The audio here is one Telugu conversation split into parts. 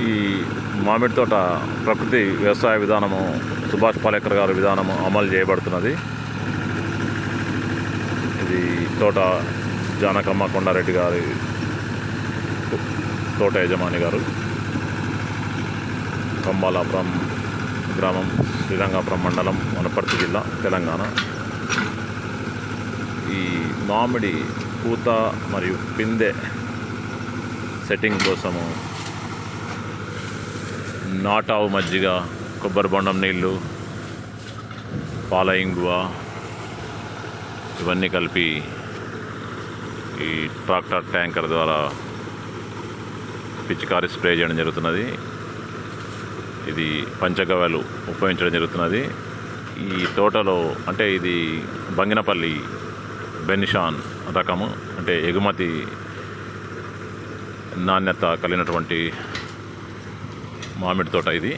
ఈ మామిడి తోట ప్రకృతి వ్యవసాయ విధానము సుభాష్ పాలేకర్ గారి విధానము అమలు చేయబడుతున్నది. ఇది తోట జానకమ్మ కొండారెడ్డి గారి తోట యజమాని గారు, కంబాలాపురం గ్రామం, శ్రీరంగాపురం మండలం, వనపర్తి జిల్లా, తెలంగాణ. ఈ మామిడి పూత మరియు పిందె సెట్టింగ్ కోసము నాటావు మజ్జిగ, కొబ్బరి బొండం నీళ్ళు, పాల ఇంగువ ఇవన్నీ కలిపి ఈ ట్రాక్టర్ ట్యాంకర్ ద్వారా పిచికారి స్ప్రే చేయడం జరుగుతున్నది. ఇది పంచగవ్యలు ఉపయోగించడం జరుగుతున్నది. ఈ తోటలో అంటే ఇది బంగినపల్లి బెనిషాన్ రకము, అంటే ఎగుమతి నాణ్యత కలిగినటువంటి మామిడి తోట. ఇది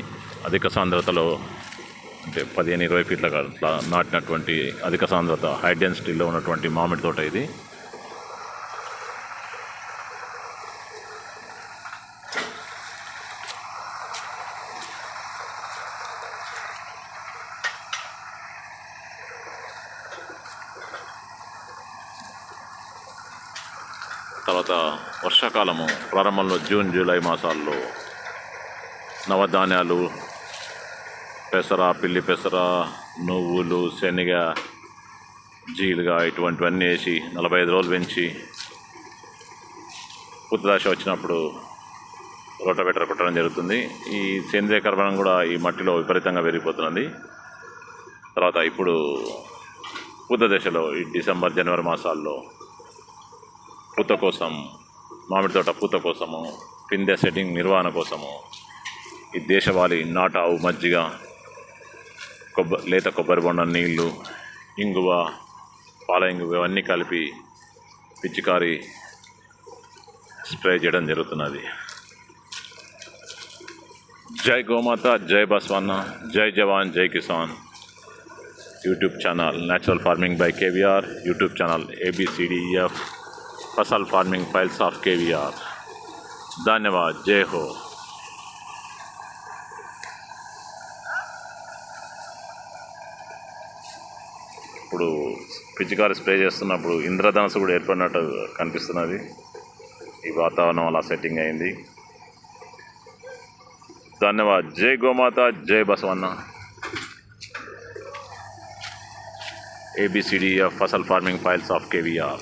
అధిక సాంద్రతలో అంటే 15-20 ఫీట్ల అట్లా నాటినటువంటి అధిక సాంద్రత హై డెన్సిటీలో ఉన్నటువంటి మామిడి తోట ఇది. తర్వాత వర్షాకాలము ప్రారంభంలో జూన్ జూలై మాసాల్లో నవధాన్యాలు, పెసర, పిల్లి పెసర, నువ్వులు, శనగ, జీలుగా ఇటువంటివన్నీ వేసి 45 రోజులు పెంచి పూత దశ వచ్చినప్పుడు రోటోవేటర్ కొట్టడం జరుగుతుంది. ఈ సేంద్రియ కర్బనం కూడా ఈ మట్టిలో విపరీతంగా పెరిగిపోతున్నది. తర్వాత ఇప్పుడు పూత దశలో ఈ డిసెంబర్ జనవరి మాసాల్లో పూత కోసం, మామిడి తోట పూత కోసము, పిందె సెట్టింగ్ నిర్వహణ కోసము ఈ దేశవాళీ నాటావు మజ్జిగ, లేత కొబ్బరి బొండం నీళ్ళు, ఇంగువ, పాల ఇంగువ ఇవన్నీ కలిపి పిచికారి స్ప్రే చేయడం జరుగుతున్నది. జై గోమాత, జై బస్వన్న, జై జవాన్, జై Kisan. YouTube channel natural farming by KVR, YouTube channel ABCDEF फसल फार्मिंग फाइल्स ऑफ KVR. धन्यवाद. जय हो. ఇప్పుడు పిచికారి స్ప్రే చేస్తున్నప్పుడు ఇంద్రధనుసు కూడా ఏర్పడినట్టు కనిపిస్తున్నది. ఈ వాతావరణం అలా సెట్టింగ్ అయింది. ధన్యవాద్. జై గోమాత, జై బసవన్న. ABCDEF फसल फार्मिंग फाइल्स ऑफ KVR.